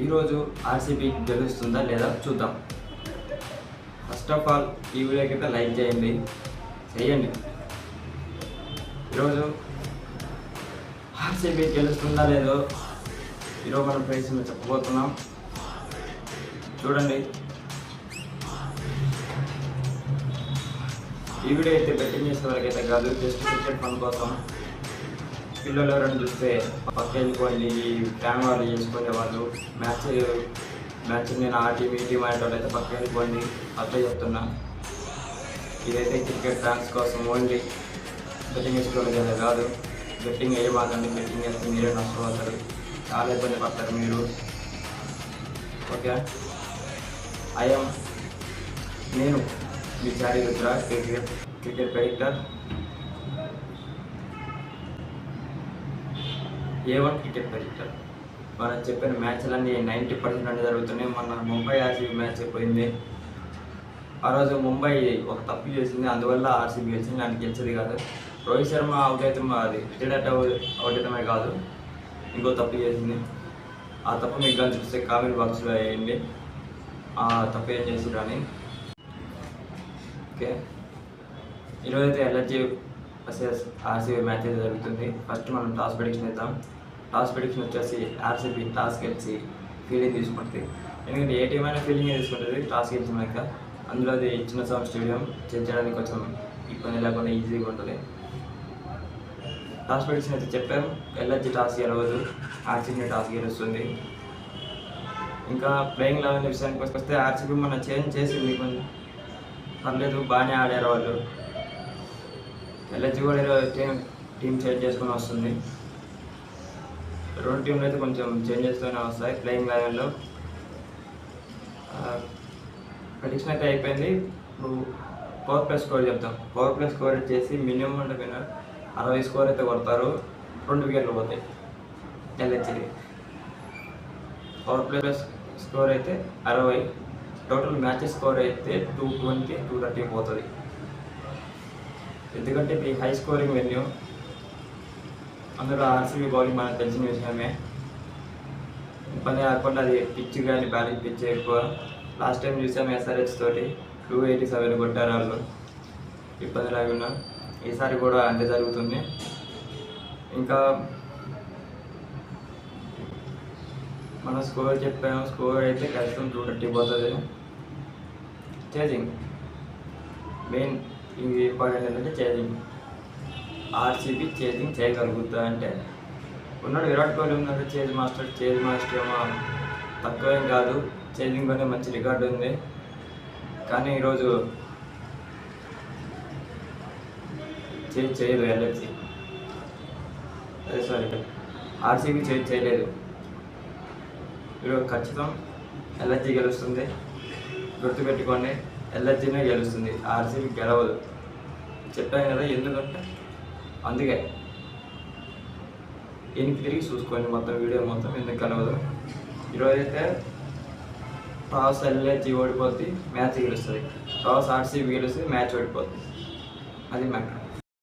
ఈరోజు ఆర్సీబీ గెలుస్తుందా లేదా చూద్దాం. ఫస్ట్ ఆఫ్ ఆల్ ఈ వీడియోకి అయితే లైక్ చేయండి. ఈరోజు ఆర్సీబీ గెలుస్తుందా లేదో ఈరోజు మనం ప్రైజ్లో చెప్పబోతున్నాం. చూడండి, ఈ వీడియో అయితే బెట్టింగ్ చేసే వరకైతే కాదు, జస్ట్ క్రికెట్ ఫన్ కోసం. పిల్లలు ఎవరైనా చూస్తే పక్క వెళ్ళిపోండి, ఫ్యాన్ వాళ్ళు చేసుకునే వాళ్ళు మ్యాచ్ నేను ఆ టీం ఈ టీం అనేటోళ్ళు అయితే పక్క వెళ్ళిపోండి, అట్లా చెప్తున్నా. ఇదైతే క్రికెట్ ఫ్యాన్స్ కోసం ఓన్లీ, బెట్టింగ్ వేసుకోవడం కదా కాదు. బెట్టింగ్ వేయమాకండి, బెట్టింగ్ వేస్తే మీరే నష్టపోతారు, చాలా ఇబ్బంది పడతారు మీరు. ఓకే, నేను మీ Chari Rudra, cricket predictor, A1 cricket predictor. మనం చెప్పిన మ్యాచ్లన్నీ 90% అన్నీ జరుగుతున్నాయి. మన ముంబై ఆర్సీబీ మ్యాచ్ అయిపోయింది. ఆ రోజు ముంబై ఒక తప్పు చేసింది, అందువల్ల ఆర్సీబీ గెలిచింది. నాకు గెలిచేది కాదు. రోహిత్ శర్మ అవుట్ అయితే అది రిటైర్డ్ అవుట్ అయితమే కాదు, ఇంకో తప్పు చేసింది. ఆ తప్పు మీకు కానీ చూస్తే కామెంట్ బాక్స్లో వేయండి, ఆ తప్పు ఏం చేసి కానీ. ఓకే, ఈరోజైతే ఎల్ఎస్జీ వర్సెస్ ఆర్సీబీ మ్యాచ్ అయితే జరుగుతుంది. ఫస్ట్ మనం టాస్ ప్రెడిక్షన్ ఇద్దాం. టాస్ ప్రెడిక్షన్ వచ్చేసి ఆర్సీబీ టాస్ గెలిచి ఫీల్డింగ్ తీసుకుంటుంది. ఎందుకంటే ఏ టీం అయినా ఫీల్డింగ్ తీసుకుంటుంది టాస్ గెలిచినాక. అందులో అది చిన్న స్టేడియం, చేయడానికి కొంచెం ఇబ్బంది లేకుండా ఈజీగా ఉంటుంది. టాస్ ప్రెడిక్షన్ అయితే చెప్పాము, ఎల్ఎస్జీ టాస్ గెలవదు, ఆర్సీబీ టాస్ గెలుస్తుంది. ఇంకా ప్లేయింగ్ 11 విషయానికి వస్తే ఆర్సీబీ మనం చేంజ్ చేసింది, కొంచెం పర్లేదు, బాగానే ఆడారు వాళ్ళు. ఎల్ఎస్జీ కూడా టీం చేంజ్ చేసుకొని వస్తుంది. రెండు టీంలు అయితే కొంచెం చేంజెస్తూనే వస్తాయి ప్లేయింగ్ 11లో. ప్రెడిక్షన్ అయితే అయిపోయింది. ఇప్పుడు పవర్ ప్లే స్కోర్ చెప్తాం. పవర్ ప్లే స్కోర్ వచ్చేసి మినిమం అంటే 60 స్కోర్ అయితే కొడతారు, 2 వికెట్లు పోతాయి ఎల్హెచ్కి. పవర్ ప్లే స్కోర్ అయితే 60, టోటల్ మ్యాచ్ స్కోర్ అయితే 220, 230 పోతుంది. ఎందుకంటే ఇది హై స్కోరింగ్ వెన్యూ, అందులో ఆర్సీబీ బౌలింగ్ మనకు తెలిసిన విషయమే. ఇబ్బంది కాకుండా అది పిచ్ కానీ బ్యాటింగ్ పిచ్ ఎక్కువ. లాస్ట్ టైం చూసాము SRH తోటి 287 కొట్టారు వాళ్ళు, ఇబ్బంది లేకుండా. ఈసారి కూడా అంతే జరుగుతుంది. ఇంకా మనం స్కోర్ చెప్పాము, స్కోర్ అయితే ఖచ్చితంగా 230 పోతుంది. చేజింగ్ మెయిన్ ఇంపార్టెంట్ ఏంటంటే చేజింగ్. ఆర్సీబీ చేజింగ్ చేయగలుగుతా అంటే ఉన్నాడు, విరాట్ కోహ్లీ ఉన్నాడు, చేజ్ మాస్టర్ ఏమో తక్కువేం కాదు, చేజింగ్లోనే మంచి రికార్డు ఉంది. కానీ ఈరోజు చేయదు ఎల్హెచ్సి, ఆర్సీబీ చేయలేదు. ఈరోజు ఖచ్చితం ఎల్హెచ్సి గెలుస్తుంది, గుర్తుపెట్టుకోండి. ఎల్హెచ్సినే గెలుస్తుంది, ఆర్సీబీ గెలవదు. చెప్పాను కదా, ఎందుకంటే అందుకే ఎనికి తిరిగి చూసుకోండి మొత్తం వీడియో మొత్తం, ఎందుకు గెలవదు. ఈరోజైతే టాస్ ఎల్హెచ్సి ఓడిపోద్ది, మ్యాచ్ గెలుస్తుంది. టాస్ ఆర్సీబీ గెలుస్తుంది, మ్యాచ్ ఓడిపోద్ది. అది మ్యాటర్.